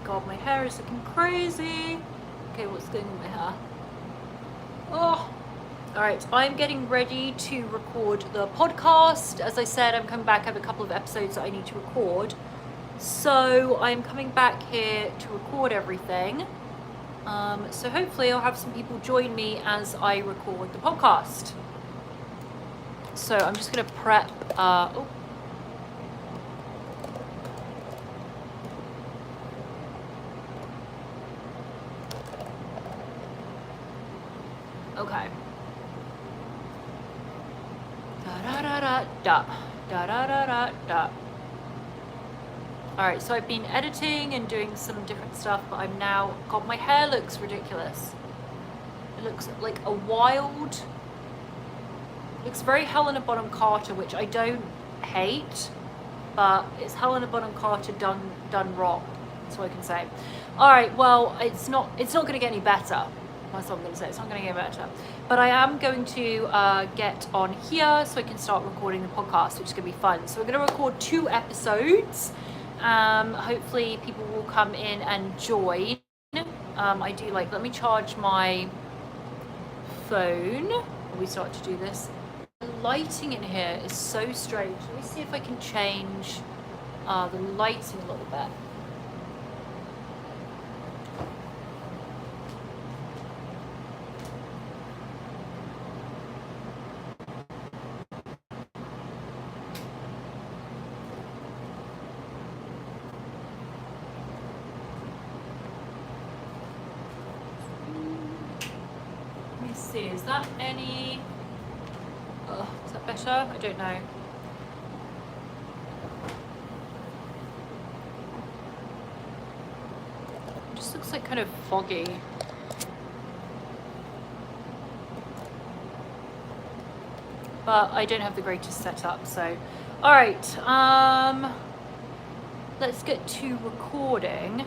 God, my hair is looking crazy. Okay, what's going on with my hair? Oh, all right, I'm getting ready to record the podcast. As I said, I'm coming back. I have a couple of episodes that I need to record. So I'm coming back here to record everything. So hopefully I'll have some people join me as I record the podcast. So I'm just gonna prep, okay. Da-da-da-da-da, da-da-da-da-da. All right, so I've been editing and doing some different stuff, but I'm now, God, my hair looks ridiculous. It looks like a wild, looks very Helena Bonham Carter, which I don't hate, but it's Helena Bonham Carter done wrong. That's what I can say. All right, well, it's not going to get any better. That's what I'm going to say. It's not going to get better. But I am going to get on here so I can start recording the podcast, which is going to be fun. So we're going to record 2 episodes. Hopefully people will come in and join. I do like, let me charge my phone when we start to do this. The lighting in here is so strange. Let me see if I can change the lighting a little bit. Let me see, is that any... is that better? I don't know. It just looks like kind of foggy. But I don't have the greatest setup, so... Alright, let's get to recording.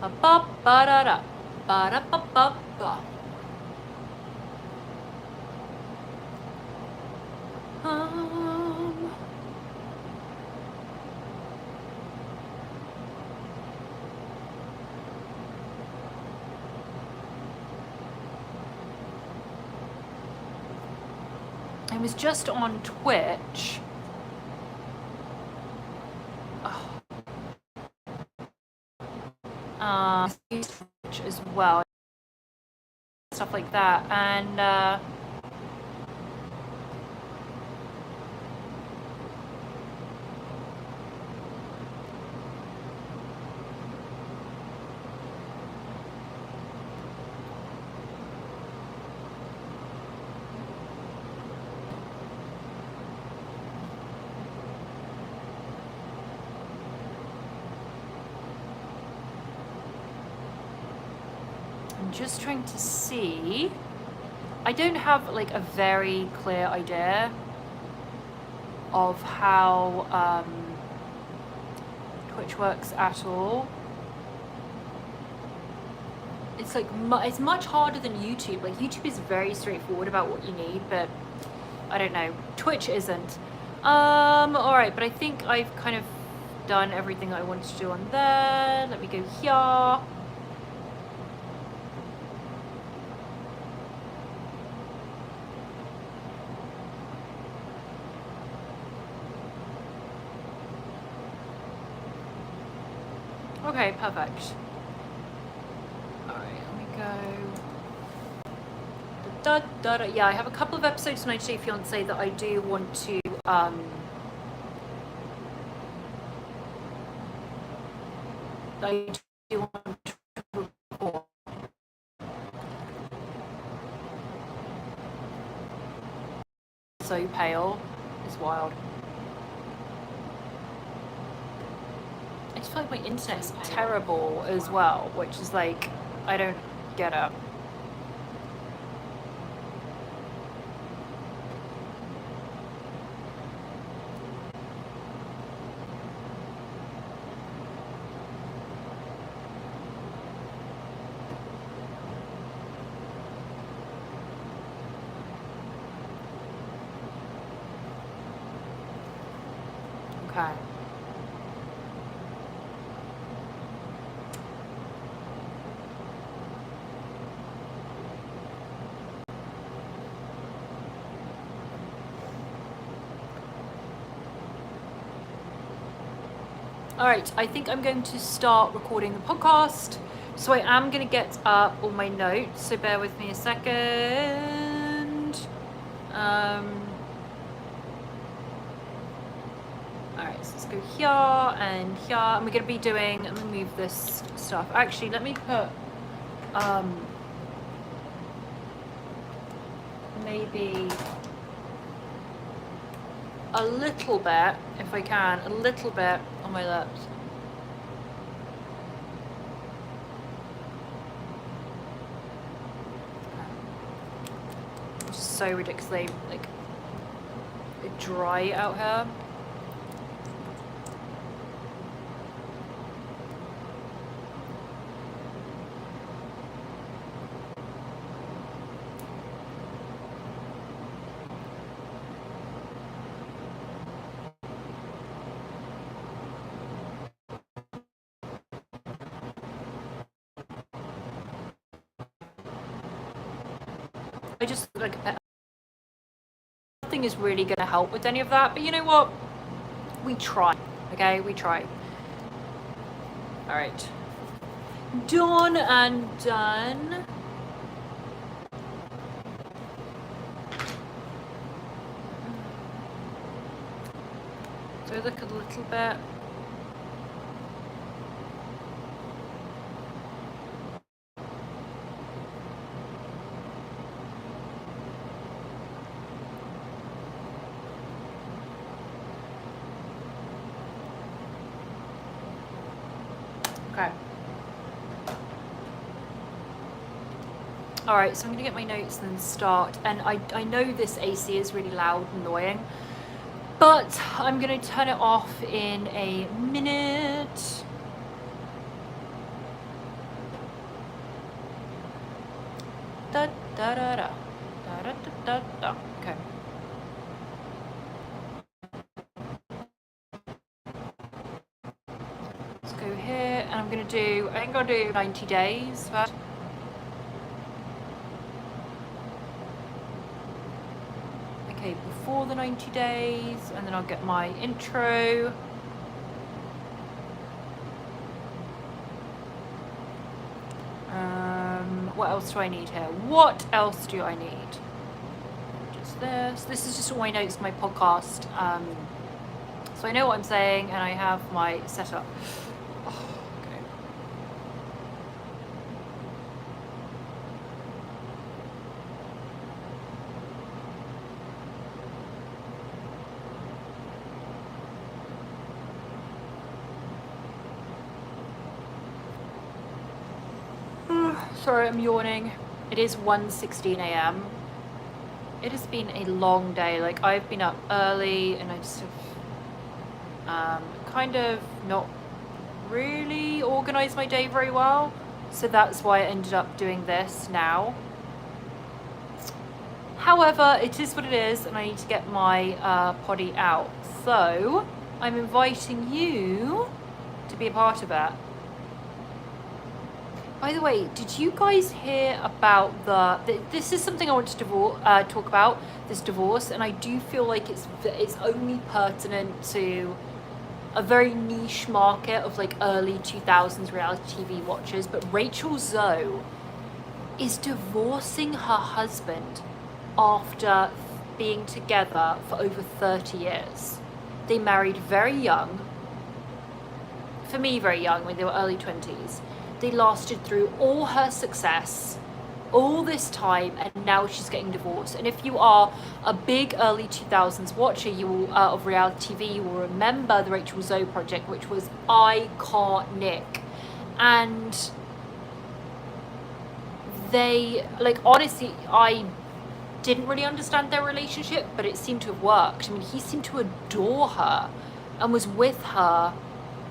Ba-ba-ba-da-da, ba-da-ba-ba-ba. I was just on Twitch. Twitch as well, stuff like that, and I'm just trying to see. I don't have like a very clear idea of how Twitch works at all. It's like it's much harder than YouTube. Like YouTube is very straightforward about what you need, but I don't know. Twitch isn't. All right, but I think I've kind of done everything I wanted to do on there. Let me go here. Okay, perfect. All right, let me go. Yeah, I have a couple of episodes of 90 Day Fiance that I do want to record. So pale, it's wild. I just feel like my internet's terrible as well, which is like, I don't get it. Okay. All right, I think I'm going to start recording the podcast. So I am going to get up all my notes, so bear with me a second. All right, so let's go here and here. And we're going to be doing, let me move this stuff. Actually, let me put maybe a little bit, if I can, a little bit on my lips. It's so ridiculously like dry out here. I just like nothing is really going to help with any of that, but you know what, we try. Okay, we try. All right, done and done. So look a little bit. Okay. All right, so I'm gonna get my notes and start. And I know this AC is really loud and annoying, but I'm gonna turn it off in a minute. Da da da da da da da da. Okay. Let's go here, and I'm gonna do. I think I'll do 90 days first. Okay, before the 90 days, and then I'll get my intro. What else do I need here? What else do I need? Just this. This is just all my notes for my podcast. So I know what I'm saying, and I have my setup. Sorry, I'm yawning. It is 1:16 a.m. It has been a long day. Like, I've been up early and I just have kind of not really organized my day very well. So that's why I ended up doing this now. However, it is what it is, and I need to get my poddy out. So I'm inviting you to be a part of it. By the way, did you guys hear about this is something I want to talk about, this divorce, and I do feel like it's only pertinent to a very niche market of like early 2000s reality TV watchers, but Rachel Zoe is divorcing her husband after being together for over 30 years. They married very young. For me, very young, when they were early 20s. They lasted through all her success, all this time, and now she's getting divorced. And if you are a big early 2000s watcher, you will of reality TV, you will remember the Rachel Zoe project, which was iconic. And they, like, honestly, I didn't really understand their relationship, but it seemed to have worked. I mean, he seemed to adore her and was with her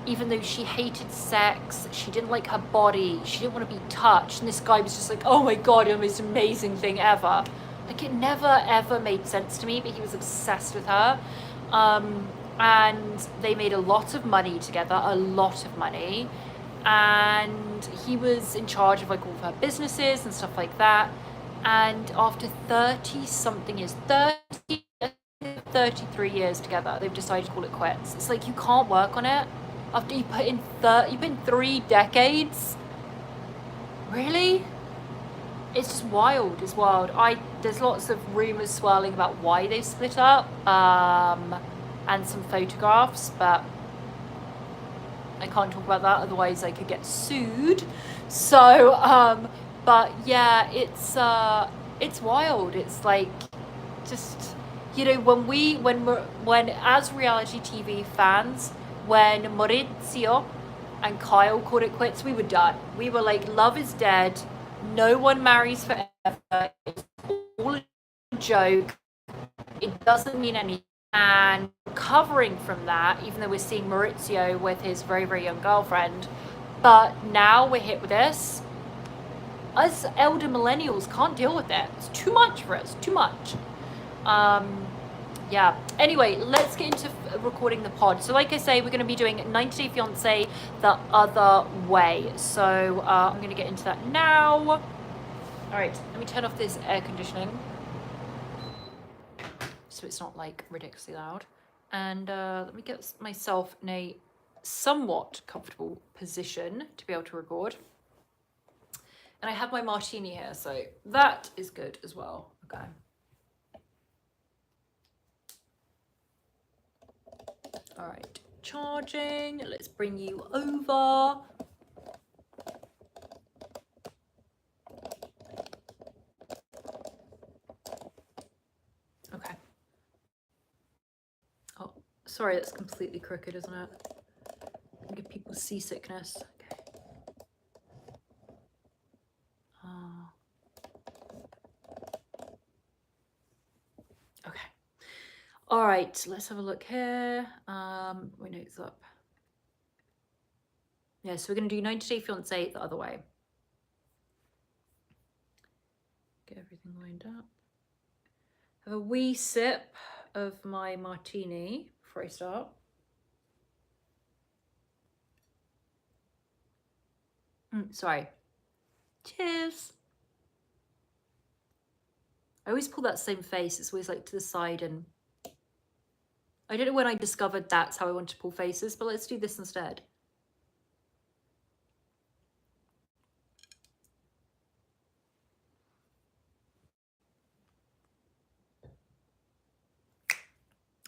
even though she hated sex, she didn't like her body, she didn't want to be touched, and this guy was just like, oh my god, you're the most amazing thing ever. Like, it never ever made sense to me, but he was obsessed with her. And they made a lot of money together, a lot of money, and he was in charge of like all of her businesses and stuff like that. And after 30 something years, 33 years together, they've decided to call it quits. It's like, you can't work on it. After you put in 3 decades? Really? It's just wild. It's wild. There's lots of rumors swirling about why they split up, and some photographs, but I can't talk about that, otherwise I could get sued. So, but yeah, it's wild. It's like, just, when as reality TV fans, when Maurizio and Kyle called it quits, we were done. We were like, love is dead. No one marries forever. It's all a joke. It doesn't mean anything. And recovering from that, even though we're seeing Maurizio with his very, very young girlfriend, but now we're hit with this. Us elder millennials can't deal with it. It's too much for us. Too much. Yeah. Anyway, let's get into recording the pod. So like I say, we're going to be doing 90 Day Fiancé the other way. So I'm going to get into that now. All right, let me turn off this air conditioning so it's not like ridiculously loud. And let me get myself in a somewhat comfortable position to be able to record. And I have my martini here, so that is good as well. Okay. All right, charging. Let's bring you over. Okay. Oh, sorry, that's completely crooked, isn't it? Give people seasickness. Okay. Okay. All right, let's have a look here. My notes up. Yeah, so we're going to do 90 Day Fiancé the other way. Get everything lined up. Have a wee sip of my martini before I start. Sorry. Cheers. I always pull that same face. It's always like to the side, and I don't know when I discovered that's how I want to pull faces, but let's do this instead.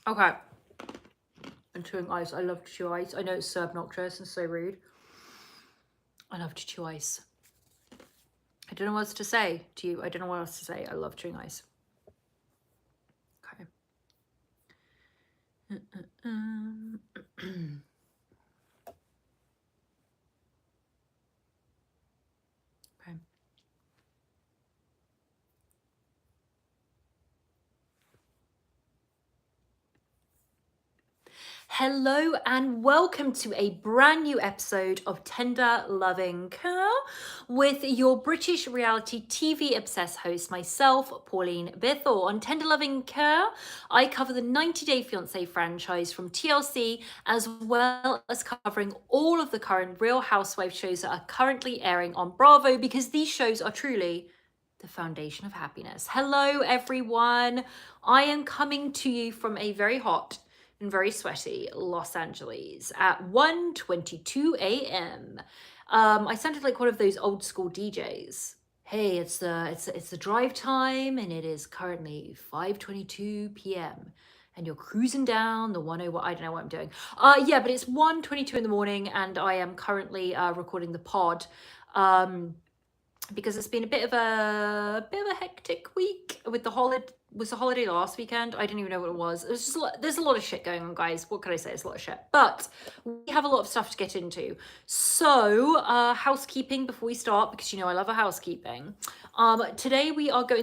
Okay. I'm chewing ice. I love to chew ice. I know it's so obnoxious and so rude. I love to chew ice. I don't know what else to say to you. I don't know what else to say. I love chewing ice. Okay. Okay. Hello and welcome to a brand new episode of Tender Loving Care with your British reality TV obsessed host, myself, Pauline Bithell. On Tender Loving Care, I cover the 90 Day Fiancé franchise from TLC, as well as covering all of the current Real Housewives shows that are currently airing on Bravo, because these shows are truly the foundation of happiness. Hello, everyone. I am coming to you from a very hot and very sweaty Los Angeles at 1:22 a.m. I sounded like one of those old school DJs. Hey, it's the drive time, and it is currently 5:22 p.m. and you're cruising down the 101. I don't know what I'm doing. Yeah, but it's 1:22 in the morning, and I am currently recording the pod. Because it's been a bit of a hectic week with the holiday. Was the holiday last weekend? I didn't even know what it was. It was just there's a lot of shit going on, guys. What can I say? It's a lot of shit. But we have a lot of stuff to get into. So housekeeping before we start, because you know I love a housekeeping. Today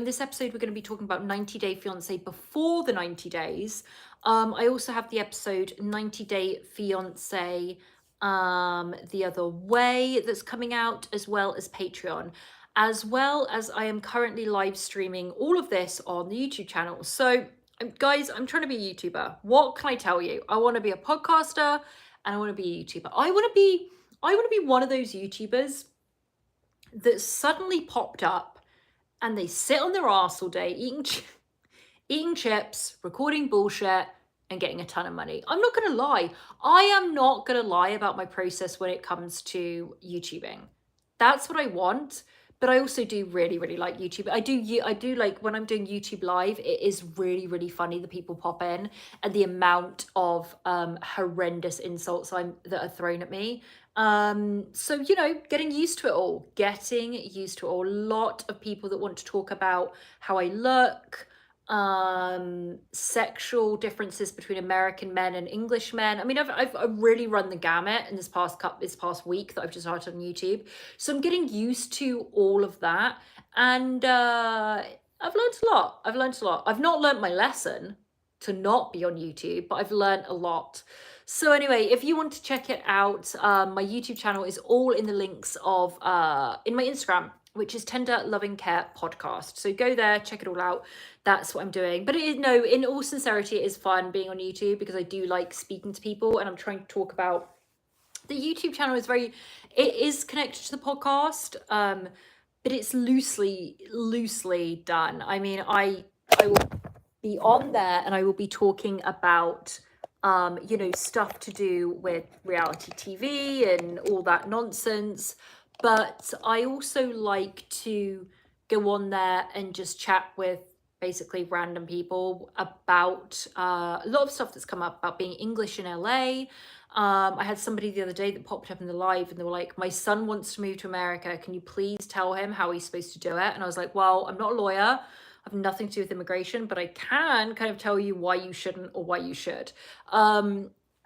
this episode we're going to be talking about 90 Day Fiancé before the 90 days. I also have the episode 90 Day Fiancé the other way that's coming out, as well as Patreon, as well as I am currently live streaming all of this on the YouTube channel. So guys, I'm trying to be a YouTuber. What can I tell you? I want to be a podcaster and I want to be a YouTuber. I want to be one of those YouTubers that suddenly popped up and they sit on their arse all day eating chips, recording bullshit, and getting a ton of money. I'm not going to lie. I am not going to lie about my process when it comes to YouTubing. That's what I want. But I also do really, really like YouTube. I do like when I'm doing YouTube live, it is really, really funny. The people pop in and the amount of horrendous insults that are thrown at me. So, you know, getting used to it all, a lot of people that want to talk about how I look, sexual differences between American men and English men. I mean, I've really run the gamut in this past week that I've just started on YouTube. So I'm getting used to all of that. And I've learned a lot. I've not learned my lesson to not be on YouTube, but I've learned a lot. So anyway, if you want to check it out, my YouTube channel is all in the links of in my Instagram, which is Tender Loving Care Podcast. So go there, check it all out. That's what I'm doing. But in all sincerity, it is fun being on YouTube because I do like speaking to people, and I'm trying to talk about the YouTube channel it is connected to the podcast, but it's loosely done. I mean, I will be on there and I will be talking about you know, stuff to do with reality TV and all that nonsense. But I also like to go on there and just chat with basically random people about a lot of stuff that's come up about being English in LA. I had somebody the other day that popped up in the live and they were like, my son wants to move to America. Can you please tell him how he's supposed to do it? And I was like, well, I'm not a lawyer. I have nothing to do with immigration, but I can kind of tell you why you shouldn't or why you should.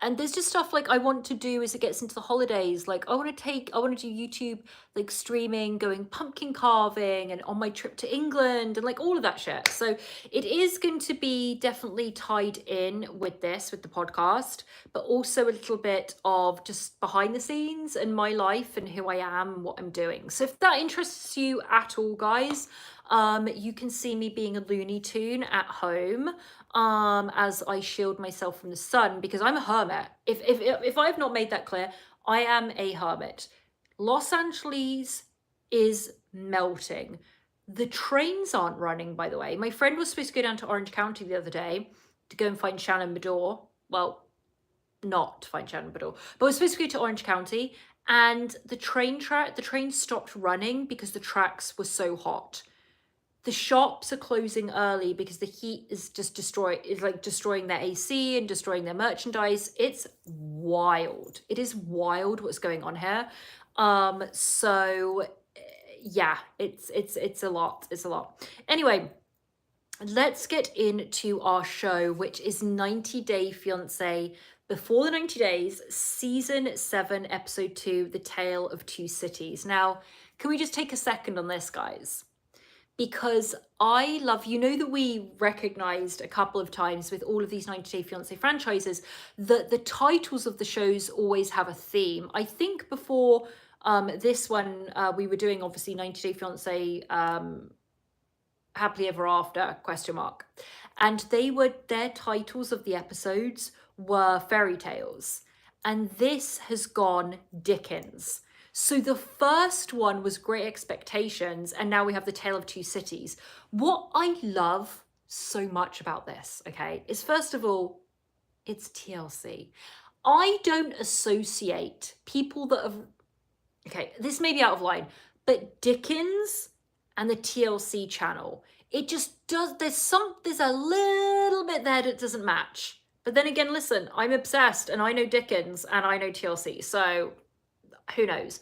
And there's just stuff like I want to do as it gets into the holidays. Like I want to do YouTube, like streaming, going pumpkin carving and on my trip to England and like all of that shit. So it is going to be definitely tied in with the podcast, but also a little bit of just behind the scenes and my life and who I am and what I'm doing. So if that interests you at all, guys, you can see me being a Looney Tune at home as I shield myself from the sun because I'm a hermit. If I've not made that clear, I am a hermit. Los Angeles is melting. The trains aren't running, by the way. My friend was supposed to go down to Orange County the other day to go and find Shannon Beador. Well, not to find Shannon Beador, but was supposed to go to Orange County, and the train stopped running because the tracks were so hot. The shops are closing early because the heat is just destroying their AC and destroying their merchandise. It's wild. It is wild what's going on here. So yeah, it's a lot. It's a lot. Anyway, let's get into our show, which is 90 Day Fiancé Before the 90 Days, Season 7, Episode 2, The Tale of Two Cities. Now, can we just take a second on this, guys? Because I love, you know, that we recognized a couple of times with all of these 90 Day Fiancé franchises that the titles of the shows always have a theme. I think before this one, we were doing obviously 90 Day Fiancé Happily Ever After, ? And their titles of the episodes were fairy tales. And this has gone Dickens. So the first one was Great Expectations, and now we have The Tale of Two Cities. What I love so much about this, okay, is first of all, it's TLC. I don't associate people that have, okay, this may be out of line, but Dickens and the TLC channel, it just does, there's a little bit there that doesn't match. But then again, listen, I'm obsessed and I know Dickens and I know TLC, so who knows?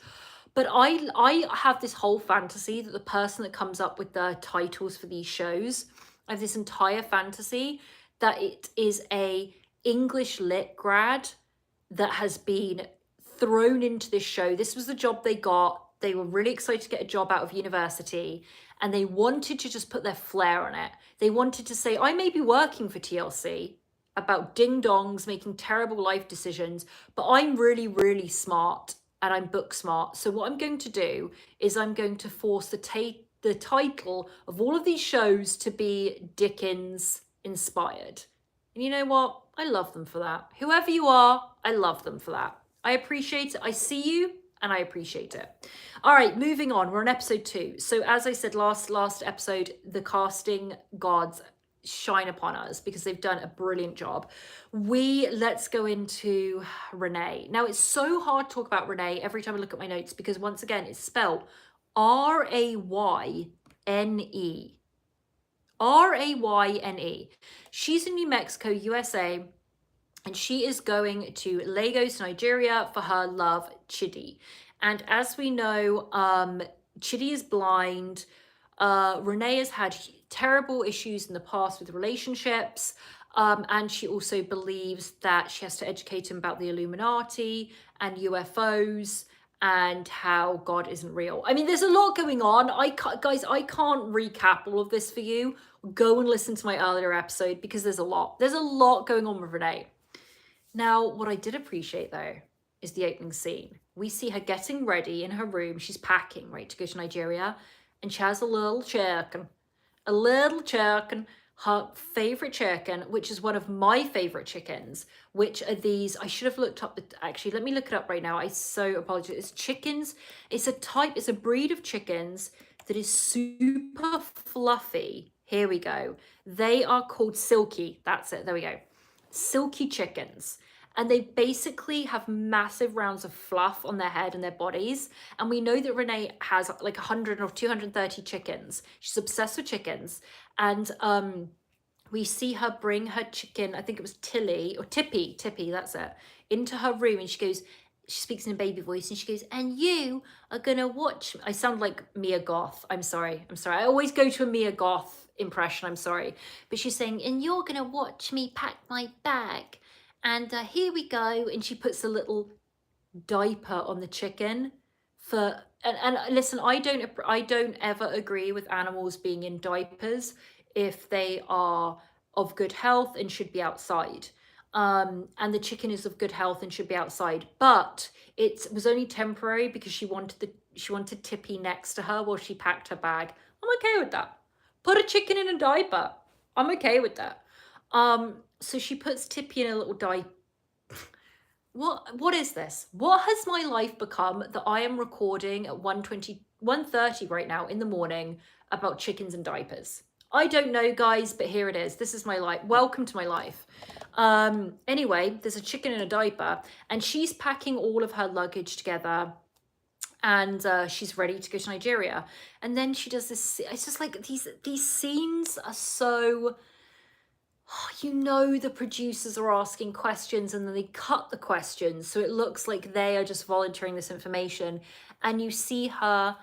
But I have this whole fantasy that the person that comes up with the titles for these shows, I have this entire fantasy that it is a English lit grad that has been thrown into this show. This was the job they got. They were really excited to get a job out of university and they wanted to just put their flair on it. They wanted to say, I may be working for TLC about ding-dongs making terrible life decisions, but I'm really, really smart and I'm book smart. So what I'm going to do is I'm going to force the title of all of these shows to be Dickens inspired. And you know what? I love them for that. Whoever you are, I love them for that. I appreciate it. I see you and I appreciate it. All right, moving on. We're on episode 2. So as I said last episode, the casting gods shine upon us because they've done a brilliant job. Let's go into Renee. Now, it's so hard to talk about Renee every time I look at my notes because once again, it's spelled Rayne. Rayne. She's in New Mexico, USA, and she is going to Lagos, Nigeria for her love, Chidi. And as we know, Chidi is blind. Renee has had terrible issues in the past with relationships. And she also believes that she has to educate him about the Illuminati and UFOs and how God isn't real. I mean, there's a lot going on. Guys, I can't recap all of this for you. Go and listen to my earlier episode because there's a lot. There's a lot going on with Renee. Now, what I did appreciate though is the opening scene. We see her getting ready in her room. She's packing, right, to go to Nigeria. And she has a little chicken, her favorite chicken, which is one of my favorite chickens, which are these. I should have looked up, actually, let me look it up right now. I so apologize. It's chickens. It's a breed of chickens that is super fluffy. Here we go. They are called silky. That's it. There we go. Silky chickens. And they basically have massive rounds of fluff on their head and their bodies. And we know that Renee has like 100 or 230 chickens. She's obsessed with chickens. And we see her bring her chicken, I think it was Tippy, that's it, into her room. And she speaks in a baby voice and she goes, and you are gonna watch. I sound like Mia Goth. I'm sorry. I always go to a Mia Goth impression. I'm sorry. But she's saying, and you're gonna watch me pack my bag. And here we go. And she puts a little diaper on the chicken and listen, I don't ever agree with animals being in diapers if they are of good health and should be outside. And the chicken is of good health and should be outside. But it was only temporary because she wanted Tippy next to her while she packed her bag. I'm okay with that. Put a chicken in a diaper. I'm okay with that. So she puts Tippy in a little diaper. What is this? What has my life become that I am recording at 1:30 right now in the morning about chickens and diapers? I don't know, guys, but here it is. This is my life. Welcome to my life. Anyway, there's a chicken in a diaper and she's packing all of her luggage together and she's ready to go to Nigeria. And then she does this. It's just like these scenes are so... You know, the producers are asking questions and then they cut the questions so it looks like they are just volunteering this information. And you see her,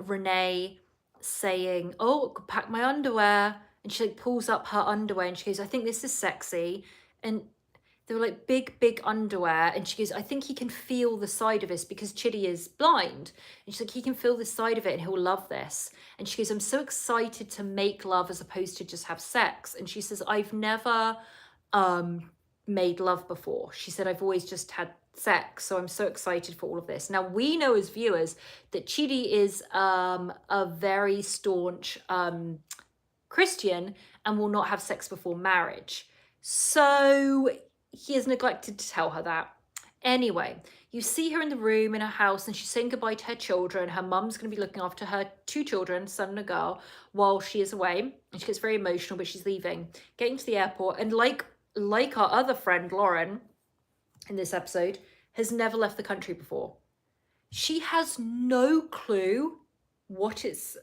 Renee, saying, oh, pack my underwear. And she like pulls up her underwear and she goes, I think this is sexy. And they were like big underwear. And she goes, I think he can feel the side of this because Chidi is blind. And she's like, he can feel the side of it and he'll love this. And she goes, I'm so excited to make love as opposed to just have sex. And she says, I've never made love before. She said, I've always just had sex. So I'm so excited for all of this. Now, we know as viewers that Chidi is a very staunch Christian and will not have sex before marriage. So he has neglected to tell her that. Anyway, you see her in the room in her house and she's saying goodbye to her children. Her mum's going to be looking after her 2 children, son and a girl, while she is away. And she gets very emotional, but she's leaving, getting to the airport. And like our other friend, Lauren, in this episode, has never left the country before. She has no clue what it's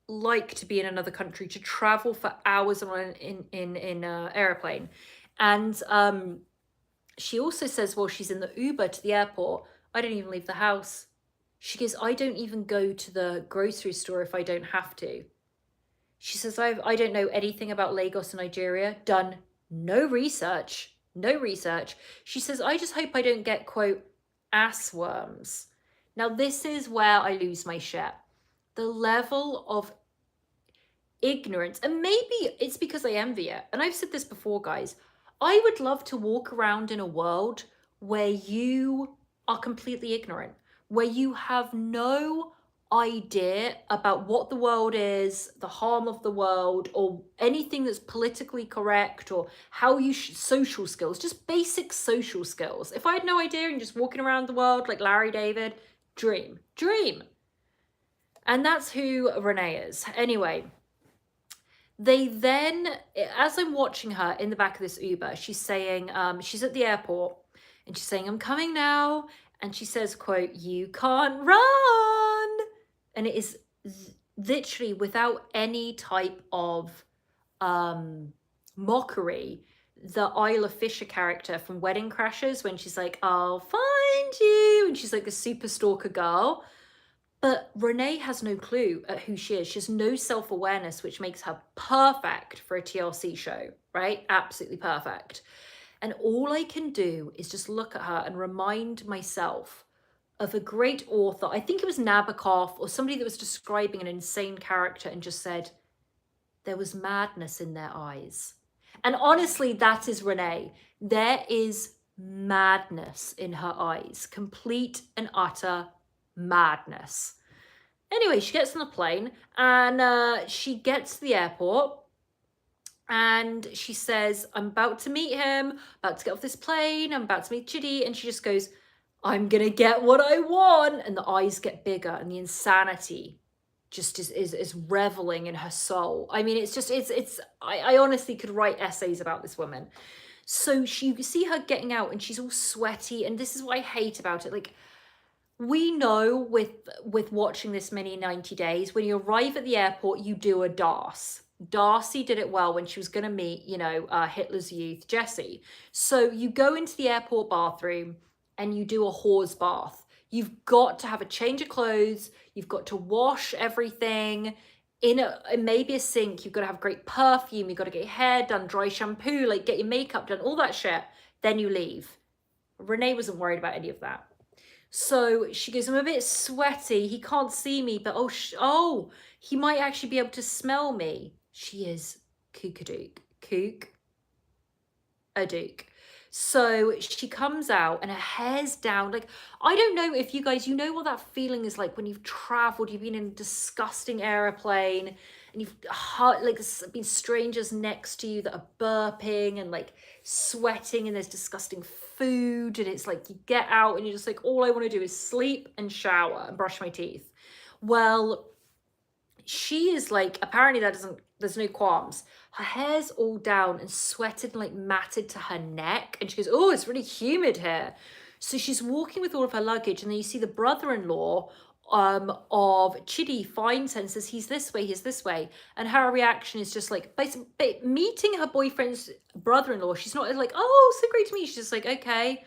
like to be in another country, to travel for hours in an airplane. And she also says while she's in the Uber to the airport, I don't even leave the house. She goes, I don't even go to the grocery store if I don't have to. She says, I don't know anything about Lagos and Nigeria. Done no research. She says, I just hope I don't get, quote, ass worms. Now, this is where I lose my shit. The level of ignorance, and maybe it's because I envy it. And I've said this before, guys. I would love to walk around in a world where you are completely ignorant, where you have no idea about what the world is, the harm of the world, or anything that's politically correct, or how you should, social skills, just basic social skills. If I had no idea and just walking around the world like Larry David, dream. And that's who Renee is. Anyway, They then, as I'm watching her in the back of this Uber, she's saying, she's at the airport and she's saying, I'm coming now. And she says, quote, you can't run. And it is literally without any type of mockery, the Isla Fisher character from Wedding Crashers, when she's like, I'll find you. And she's like the super stalker girl. But Renee has no clue at who she is. She has no self-awareness, which makes her perfect for a TLC show, right? Absolutely perfect. And all I can do is just look at her and remind myself of a great author. I think it was Nabokov or somebody that was describing an insane character and just said, there was madness in their eyes. And honestly, that is Renee. There is madness in her eyes, complete and utter madness. Anyway, she gets on the plane and she gets to the airport and she says, I'm about to meet him, about to get off this plane, I'm about to meet Chidi. And she just goes, I'm gonna get what I want. And the eyes get bigger and the insanity just is reveling in her soul. I mean, it's just, I honestly could write essays about this woman. So you see her getting out and she's all sweaty. And this is what I hate about it. Like, we know with watching this many 90 days, when you arrive at the airport, you do a DARS. Darcy did it well when she was going to meet, Hitler's Youth, Jesse. So you go into the airport bathroom and you do a whore's bath. You've got to have a change of clothes. You've got to wash everything in maybe a sink. You've got to have great perfume. You've got to get your hair done, dry shampoo, like get your makeup done, all that shit. Then you leave. Renee wasn't worried about any of that. So she goes, I'm a bit sweaty. He can't see me, but he might actually be able to smell me. She is kook-a-dook. Kook-a-dook. So she comes out and her hair's down. Like, I don't know if you guys, you know what that feeling is like when you've traveled, you've been in a disgusting airplane and you've been strangers next to you that are burping and like sweating and there's disgusting food and it's like you get out and you're just like, all I want to do is sleep and shower and brush my teeth. Well, she is like, apparently there's no qualms. Her hair's all down and sweated and like matted to her neck. And she goes, oh, it's really humid here. So she's walking with all of her luggage and then you see the brother-in-law of Chidi finds her and says, he's this way. And her reaction is just like, meeting her boyfriend's brother-in-law, she's not like, oh, so great to meet you. She's just like, okay,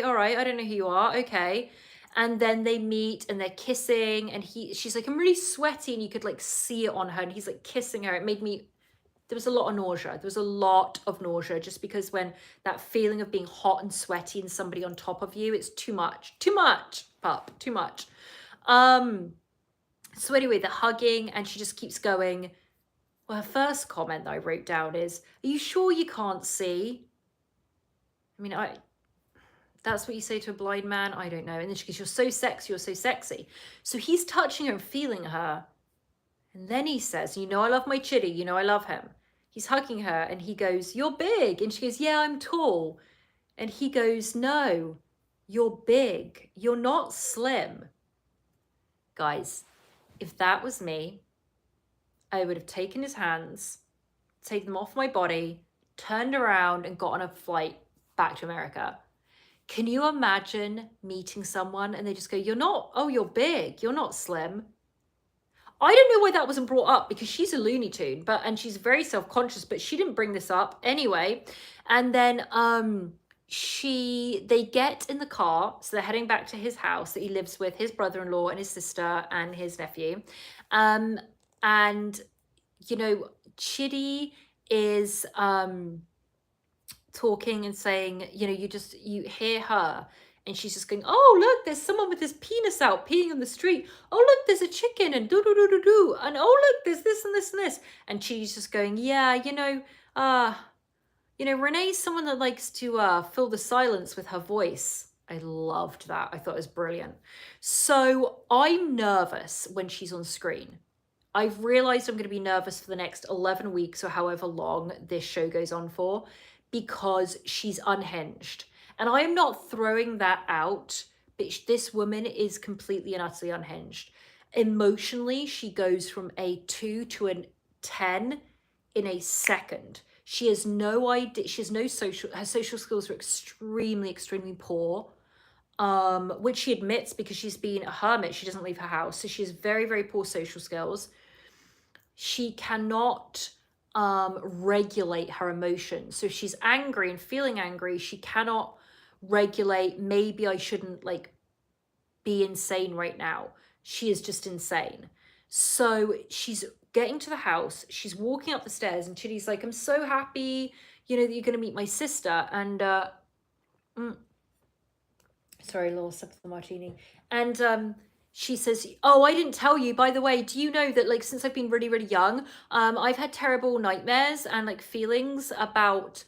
all right, I don't know who you are, okay. And then they meet and they're kissing and she's like, I'm really sweaty, and you could like see it on her and he's like kissing her. It made me, there was a lot of nausea. There was a lot of nausea just because when that feeling of being hot and sweaty and somebody on top of you, it's too much, pup, too much. So anyway, the hugging and she just keeps going. Well, her first comment that I wrote down is, are you sure you can't see? I mean, that's what you say to a blind man? I don't know. And then she goes, you're so sexy. So he's touching her and feeling her. And then he says, you know, I love my Chidi. You know, I love him. He's hugging her and he goes, you're big. And she goes, yeah, I'm tall. And he goes, no, you're big. You're not slim. Guys, if that was me, I would have taken his hands, taken them off my body, turned around and got on a flight back to America. Can you imagine meeting someone and they just go, you're big, you're not slim. I don't know why that wasn't brought up because she's a Looney Tune, and she's very self-conscious, but she didn't bring this up anyway. And then they get in the car, so they're heading back to his house that he lives with, his brother-in-law and his sister and his nephew. And Chidi is talking and saying, you hear her and she's just going, oh, look, there's someone with his penis out peeing on the street. Oh, look, there's a chicken and do. And oh, look, there's this and this and this. And she's just going, yeah, Renee's someone that likes to fill the silence with her voice. I loved that. I thought it was brilliant. So I'm nervous when she's on screen. I've realized I'm going to be nervous for the next 11 weeks or however long this show goes on for, because she's unhinged. And I am not throwing that out, but this woman is completely and utterly unhinged. Emotionally, she goes from a 2 to an 10 in a second. She has no idea. She has no her social skills are extremely, extremely poor. Which she admits because she's been a hermit. She doesn't leave her house. So she has very, very poor social skills. She cannot regulate her emotions. So if she's angry and feeling angry, she cannot regulate, maybe I shouldn't like be insane right now. She is just insane. So she's getting to the house, she's walking up the stairs, and Chitty's like, I'm so happy, you know, that you're gonna meet my sister. And sorry, a little sip of the martini. And she says, oh, I didn't tell you, by the way, do you know that like since I've been really, really young, I've had terrible nightmares and like feelings about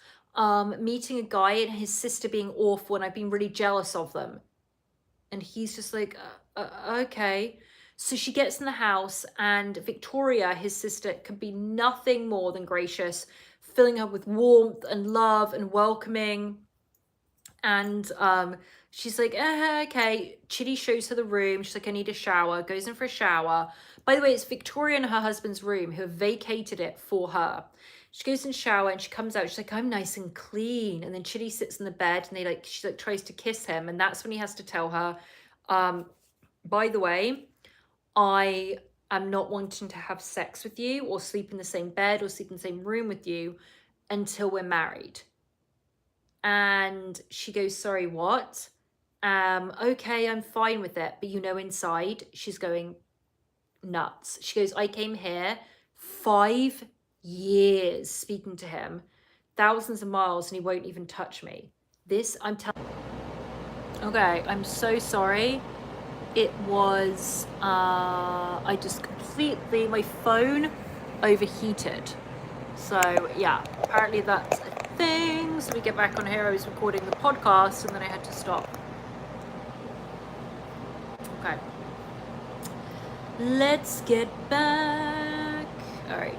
meeting a guy and his sister being awful, and I've been really jealous of them. And he's just like, okay. So she gets in the house, and Victoria, his sister, can be nothing more than gracious, filling her with warmth and love and welcoming. And she's like, okay. Chitty shows her the room. She's like, I need a shower. Goes in for a shower. By the way, it's Victoria and her husband's room who have vacated it for her. She goes in shower and she comes out. She's like, I'm nice and clean. And then Chitty sits in the bed, and she like tries to kiss him. And that's when he has to tell her, by the way, I am not wanting to have sex with you or sleep in the same bed or sleep in the same room with you until we're married. And she goes, sorry, what? Okay, I'm fine with it. But you know, inside she's going nuts. She goes, I came here 5 years speaking to him, thousands of miles, and he won't even touch me. This, I'm telling. Okay, I'm so sorry. It was, I just completely, my phone overheated. So yeah, apparently that's a thing. So we get back on here. I was recording the podcast and then I had to stop. Okay. Let's get back. All right.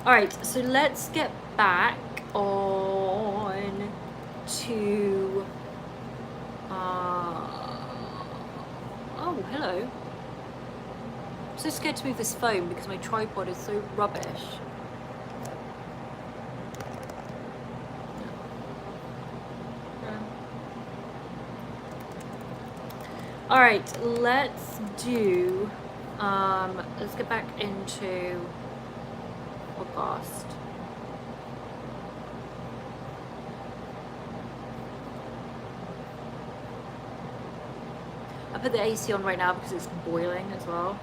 All right, so let's get back on to, oh, hello. I'm so scared to move this phone because my tripod is so rubbish. All right, let's do, let's get back into podcast. I put the AC on right now because it's boiling as well.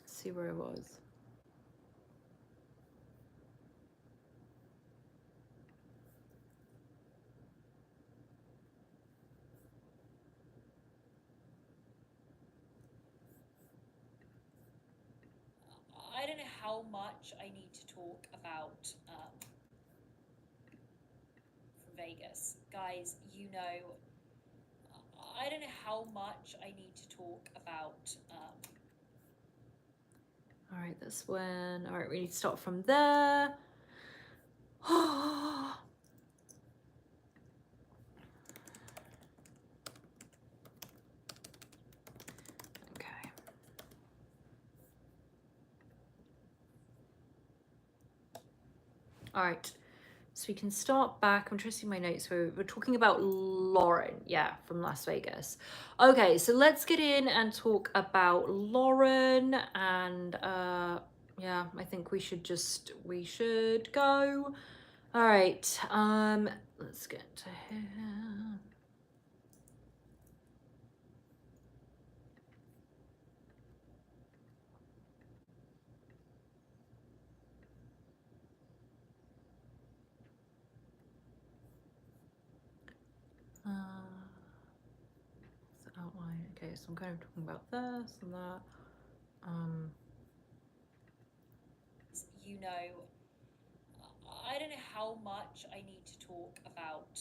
See where it was. I don't know how much I need to talk about Vegas, guys. You know, I don't know how much I need to talk about. All right, this one. All right, we need to start from there. Okay. All right. So we can start back. I'm trying to see my notes. We're talking about Lauren, yeah, from Las Vegas. Okay, so let's get in and talk about Lauren. And yeah, I think we should go. All right, let's get to here. Okay, so I'm kind of talking about this and that. You know, I don't know how much I need to talk about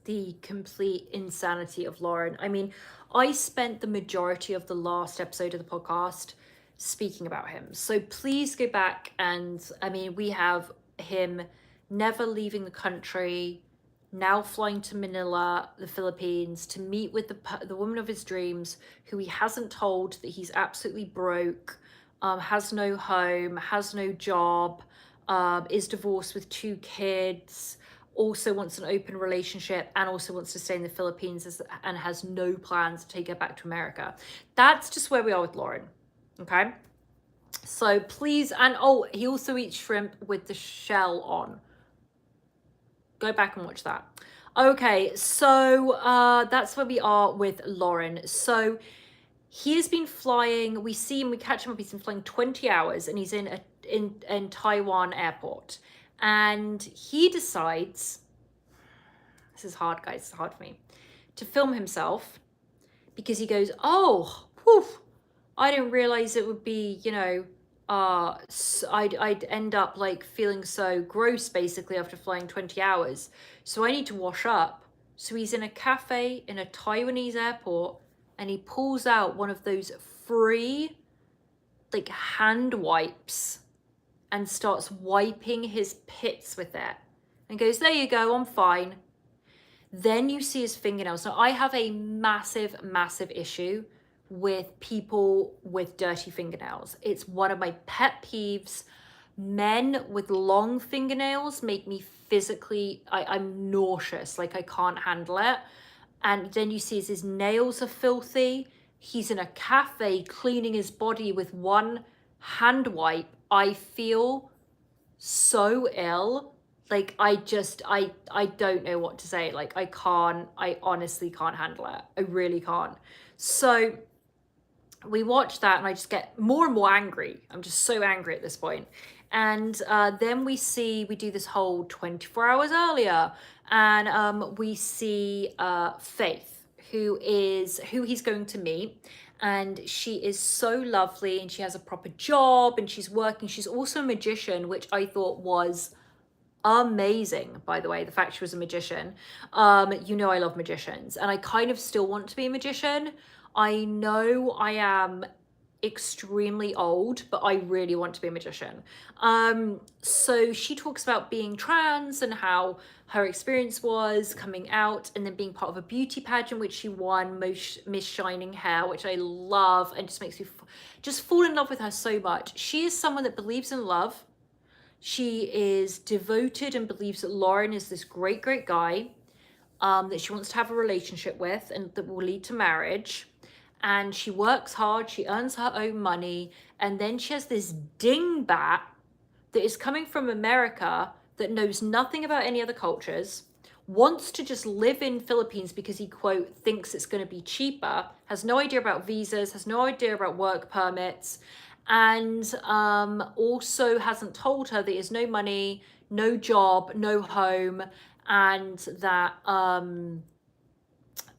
the complete insanity of Lauren. I mean, I spent the majority of the last episode of the podcast speaking about him. So please go back and, I mean, we have him never leaving the country, now flying to Manila, the Philippines, to meet with the woman of his dreams, who he hasn't told that he's absolutely broke, has no home, has no job, is divorced with 2 kids, also wants an open relationship, and also wants to stay in the Philippines and has no plans to take her back to America. That's just where we are with Lauren. Okay. So please, and oh, he also eats shrimp with the shell on. Go back and watch that. Okay, so that's where we are with Lauren. So he has been flying, we see him, we catch him up, he's been flying 20 hours and he's in Taiwan airport. And he decides, this is hard, guys, it's hard for me, to film himself because he goes, oh, whew, I didn't realize it would be, you know, I'd end up like feeling so gross basically after flying 20 hours. So I need to wash up. So he's in a cafe in a Taiwanese airport and he pulls out one of those free like hand wipes and starts wiping his pits with it and goes, there you go, I'm fine. Then you see his fingernails. Now I have a massive, massive issue with people with dirty fingernails. It's one of my pet peeves. Men with long fingernails make me physically, I'm nauseous, like I can't handle it. And then you see his nails are filthy. He's in a cafe cleaning his body with one hand wipe. I feel so ill. Like I don't know what to say. Like I honestly can't handle it. I really can't. So we watch that and I just get more and more angry. I'm just so angry at this point. And then we do this whole 24 hours earlier, and we see Faith, who he's going to meet. And she is so lovely and she has a proper job and she's working. She's also a magician, which I thought was amazing, by the way, the fact she was a magician. You know I love magicians and I kind of still want to be a magician. I know I am extremely old, but I really want to be a magician. So she talks about being trans and how her experience was coming out and then being part of a beauty pageant, which she won, Miss Shining Hair, which I love and just makes me just fall in love with her so much. She is someone that believes in love. She is devoted and believes that Lauren is this great, great guy that she wants to have a relationship with and that will lead to marriage. And she works hard, she earns her own money, and then she has this dingbat that is coming from America that knows nothing about any other cultures, wants to just live in Philippines because he, quote, thinks it's going to be cheaper, has no idea about visas, has no idea about work permits, and also hasn't told her that he has no money, no job, no home, and that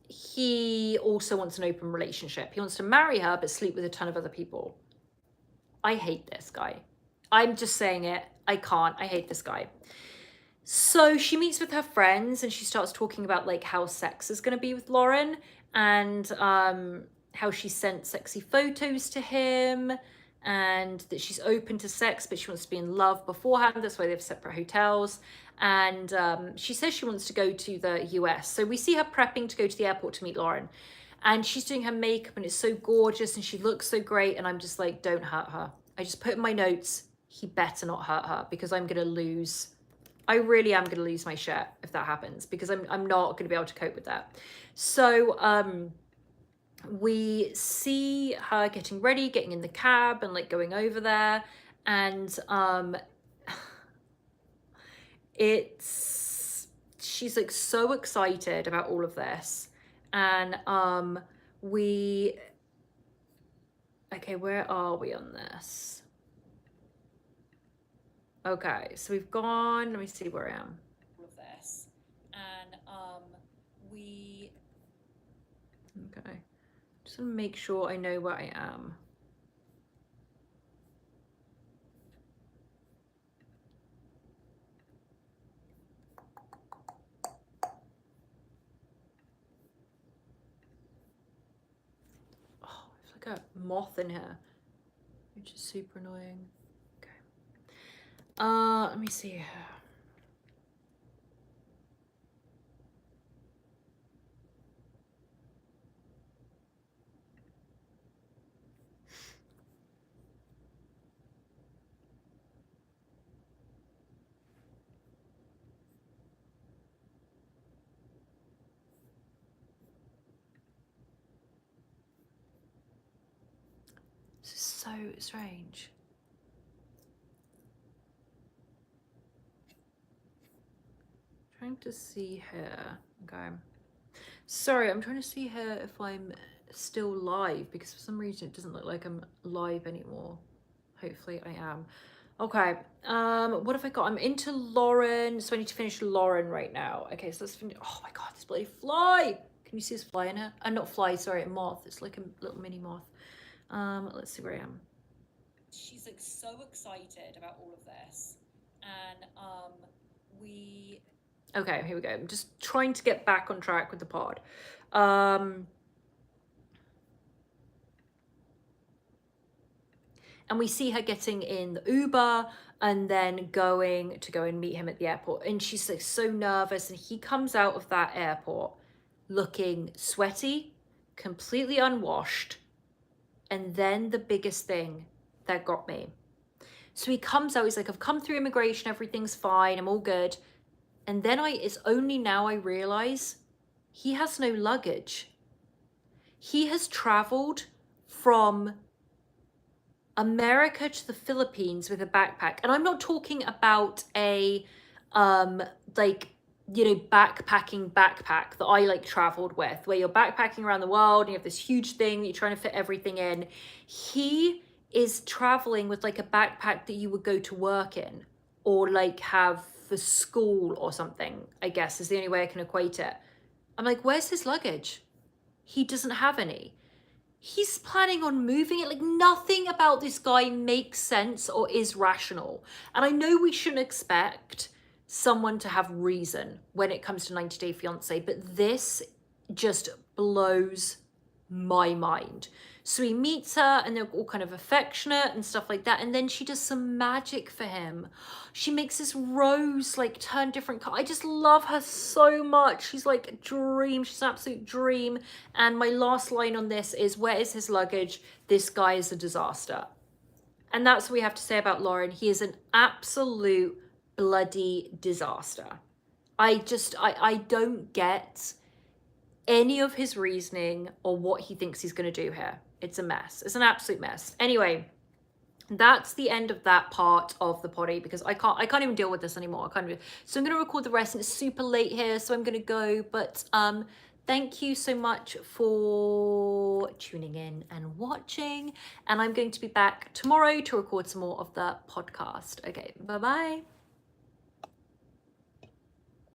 he also wants an open relationship. He wants to marry her but sleep with a ton of other people. I hate this guy. I'm just saying it. I can't. I hate this guy. So she meets with her friends and she starts talking about like how sex is going to be with Lauren and how she sent sexy photos to him and that she's open to sex but she wants to be in love beforehand. That's why they have separate hotels. And she says she wants to go to the US. So we see her prepping to go to the airport to meet Lauren. And she's doing her makeup and it's so gorgeous and she looks so great. And I'm just like, don't hurt her. I just put in my notes, he better not hurt her because I'm going to lose. I really am going to lose my shit if that happens because I'm not going to be able to cope with that. So we see her getting ready, getting in the cab and like going over there. And she's like so excited about all of this. And okay, where are we on this? Okay, so we've gone, let me see where I am. All of this. And Okay. Just want to make sure I know where I am. Oh, there's like a moth in here, which is super annoying. Okay. Let me see here. This is so strange. Trying to see here. Okay. Sorry, I'm trying to see here if I'm still live, because for some reason it doesn't look like I'm live anymore. Hopefully I am. Okay, what have I got? I'm into Lauren, so I need to finish Lauren right now. Okay, so let's finish. Oh my god, this bloody fly! Can you see this fly in here? Not fly, sorry, a moth. It's like a little mini moth. Let's see where I am. She's like so excited about all of this, and okay, here we go. I'm just trying to get back on track with the pod. And we see her getting in the Uber and then going to go and meet him at the airport. And she's like so nervous. And he comes out of that airport looking sweaty, completely unwashed. And then the biggest thing that got me. So he comes out, he's like, I've come through immigration, everything's fine, I'm all good. And then it's only now I realize he has no luggage. He has traveled from America to the Philippines with a backpack. And I'm not talking about a like, you know, backpacking backpack that I like traveled with, where you're backpacking around the world and you have this huge thing that you're trying to fit everything in. He is traveling with like a backpack that you would go to work in, or like have for school or something, I guess is the only way I can equate it. I'm like, where's his luggage? He doesn't have any. He's planning on moving it. Like, nothing about this guy makes sense or is rational. And I know we shouldn't expect someone to have reason when it comes to 90 Day Fiance, but this just blows my mind. So he meets her and they're all kind of affectionate and stuff like that. And then she does some magic for him. She makes this rose like turn different color. I just love her so much. She's like a dream. She's an absolute dream. And my last line on this is, where is his luggage? This guy is a disaster. And that's what we have to say about Lauren. He is an absolute bloody disaster. I don't get any of his reasoning or what he thinks he's going to do here. It's a mess. It's an absolute mess. Anyway, that's the end of that part of the potty, because I can't even deal with this anymore. So I'm going to record the rest, and it's super late here, so I'm going to go. But thank you so much for tuning in and watching, and I'm going to be back tomorrow to record some more of the podcast. Okay, bye-bye.